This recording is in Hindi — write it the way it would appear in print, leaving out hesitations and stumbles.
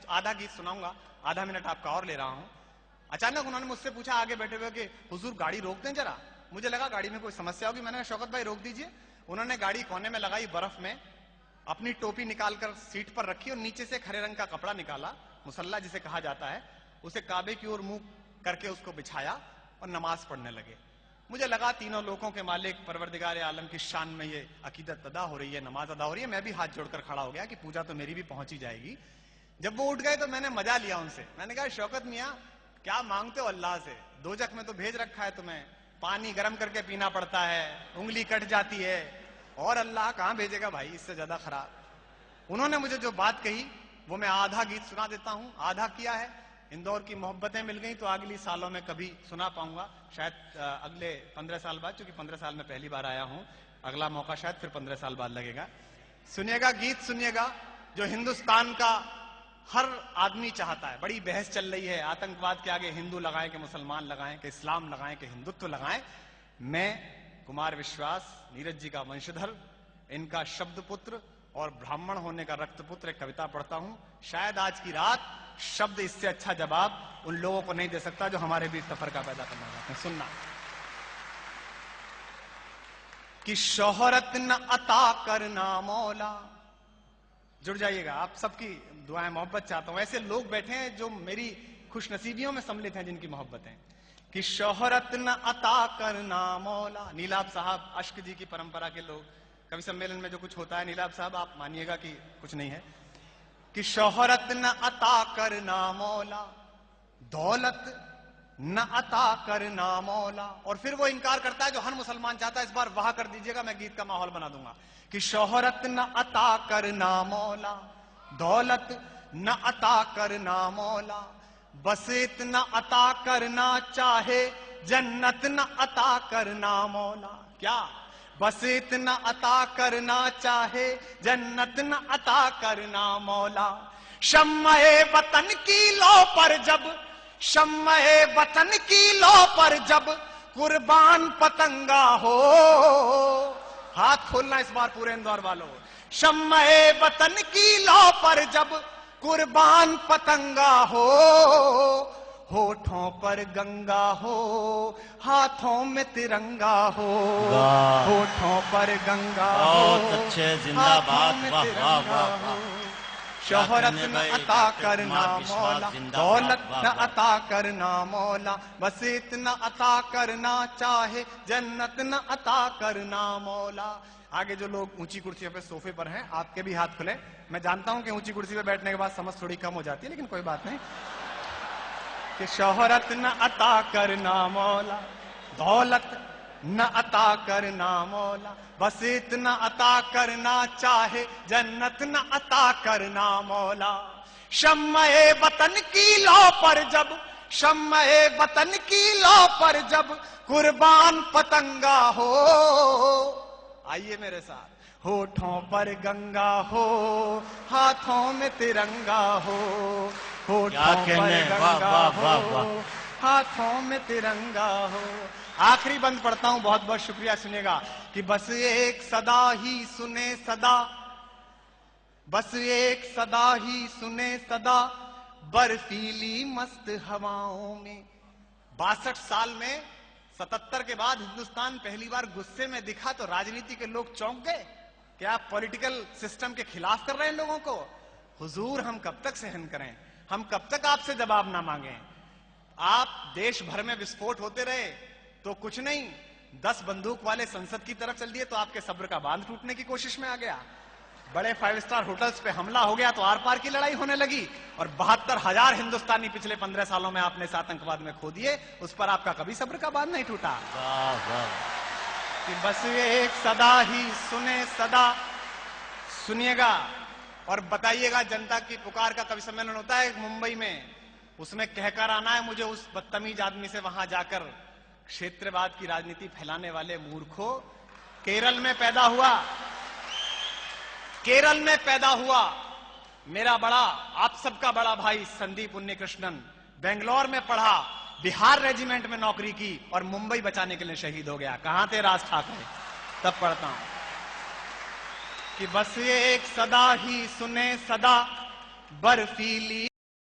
आधा गीत सुनाऊंगा, आधा मिनट आपका और ले रहा हूं। अचानक उन्होंने मुझसे पूछा आगे बैठे हुए कि हुजूर गाड़ी रोक दें जरा। मुझे लगा गाड़ी में कोई समस्या होगी, मैंने कहा शौकत भाई रोक दीजिए। उन्होंने गाड़ी कोने में लगाई, बर्फ में अपनी टोपी निकालकर सीट पर रखी और नीचे से हरे रंग का कपड़ा निकाला, मुसल्ला जिसे कहा जाता है, उसे काबे की ओर मुंह करके उसको बिछाया और नमाज पढ़ने लगे। मुझे लगा तीनों लोगों के मालिक परवरदिगार आलम की शान में ये अकीदत अदा हो रही है, नमाज अदा हो रही है। मैं भी हाथ जोड़कर खड़ा हो गया कि पूजा तो मेरी भी पहुंच ही जाएगी। जब वो उठ गए तो मैंने मजा लिया उनसे। मैंने कहा शौकत मियां क्या मांगते हो अल्लाह से, दोजख में तो भेज रखा है तुम्हें, पानी गर्म करके पीना पड़ता है, उंगली कट जाती है, और अल्लाह कहां भेजेगा भाई इससे ज्यादा खराब। उन्होंने मुझे जो बात कही वो मैं आधा गीत सुना देता हूं। आधा किया है, इंदौर की मोहब्बतें मिल गई तो अगली सालों में कभी सुना पाऊंगा, शायद अगले 15 साल बाद, क्योंकि 15 साल में पहली बार आया हूं, अगला मौका शायद फिर 15 साल बाद लगेगा। सुनिएगा, गीत सुनिएगा जो हिंदुस्तान का हर आदमी चाहता है। बड़ी बहस चल रही है आतंकवाद के आगे हिंदू लगाएं कि मुसलमान लगाएं कि इस्लाम लगाएं कि हिंदुत्व लगाएं। मैं कुमार विश्वास, नीरज जी का वंशधर, इनका शब्द पुत्र और ब्राह्मण होने का रक्तपुत्र एक कविता पढ़ता हूं। शायद आज की रात शब्द इससे अच्छा जवाब उन लोगों को नहीं दे सकता जो हमारे बीच तफरका पैदा करना चाहते हैं। सुनना कि शोहरत न अता करना मौला, जुड़ जाइएगा, आप सबकी दुआएं मोहब्बत चाहता हूं। ऐसे लोग बैठे हैं जो मेरी खुशनसीबियों में सम्मिलित हैं, जिनकी मोहब्बत है। कि शोहरत न अता करना मौला, नीलाब साहब अश्क जी की परंपरा के लोग, कवि सम्मेलन में जो कुछ होता है नीलाब साहब आप मानिएगा कि कुछ नहीं है। कि शोहरत न अता करना मौला, दौलत न अता करना मौला। और फिर वो इनकार करता है जो हर मुसलमान चाहता है। इस बार वाह कर दीजिएगा, मैं गीत का माहौल बना दूंगा। कि शोहरत न अता करना मौला, दौलत न अता करना मौला, बस इतना अता करना चाहे जन्नत न अता करना मौला। क्या? बस इतना अता करना चाहे जन्नत न अता करना मौला। शम्मे वतन की लो पर जब, शम्मे वतन की लो पर जब कुर्बान पतंगा हो। हाथ खोलना इस बार पूरे इंदौर वालों। शम्मे वतन की लो पर जब कुर्बान पतंगा हो, होठों पर गंगा हो, हाथों में तिरंगा हो। होठों पर गंगा हो, अच्छे, जिंदाबाद, वाह वाह वाह वाह। शोहरत न अता करना मौला, दौलत न अता करना मौला, बस इतना अता करना चाहे जन्नत न अता करना मौला। आगे जो लोग ऊंची कुर्सियों पे सोफे पर हैं, आपके भी हाथ खुले। मैं जानता हूं कि ऊंची कुर्सी पे बैठने के बाद समझ थोड़ी कम हो जाती है, लेकिन कोई बात नहीं। कि शोहरत न अता करना मौला, दौलत न अता करना मौला, बस इतना अता करना चाहे जन्नत न अता करना मौला। शम्मे वतन की लो पर जब, शम्मे वतन की लो पर जब कुर्बान पतंगा हो। आइए मेरे साथ। होठों पर गंगा हो, हाथों में तिरंगा हो। होठों पर गंगा हो, हाथों में तिरंगा हो। आखिरी बंद पढ़ता हूं, बहुत बहुत शुक्रिया। सुनेगा कि बस एक सदा ही सुने सदा, बस एक सदा ही सुने सदा, बर्फीली मस्त हवाओं में। 62 साल में 77 के बाद हिंदुस्तान पहली बार गुस्से में दिखा तो राजनीति के लोग चौंक गए कि आप पॉलिटिकल सिस्टम के खिलाफ कर रहे हैं लोगों को। हुजूर हम कब तक सहन करें, हम कब तक आपसे जवाब ना मांगे। आप देश भर में विस्फोट होते रहे तो कुछ नहीं, 10 बंदूक वाले संसद की तरफ चल दिए तो आपके सब्र का बांध टूटने की कोशिश में आ गया। बड़े 5 स्टार होटल्स पे हमला हो गया तो आर पार की लड़ाई होने लगी। और 72,000 हिंदुस्तानी पिछले 15 सालों में आपने इस आतंकवाद में खो दिए, उस पर आपका कभी सब्र का बांध नहीं टूटा। कि बस एक सदा ही सुने सदा। सुनिएगा और बताइएगा। जनता की पुकार का कवि सम्मेलन होता है मुंबई में, उसमें कहकर आना है मुझे उस बदतमीज आदमी से वहां जाकर, क्षेत्रवाद की राजनीति फैलाने वाले मूर्खों। केरल में पैदा हुआ, केरल में पैदा हुआ मेरा बड़ा, आप सबका बड़ा भाई संदीप उन्नीकृष्णन। बेंगलोर में पढ़ा, बिहार रेजिमेंट में नौकरी की और मुंबई बचाने के लिए शहीद हो गया। कहां थे राज ठाकरे? तब पढ़ता हूं कि बस ये एक सदा ही सुने सदा, बर्फीली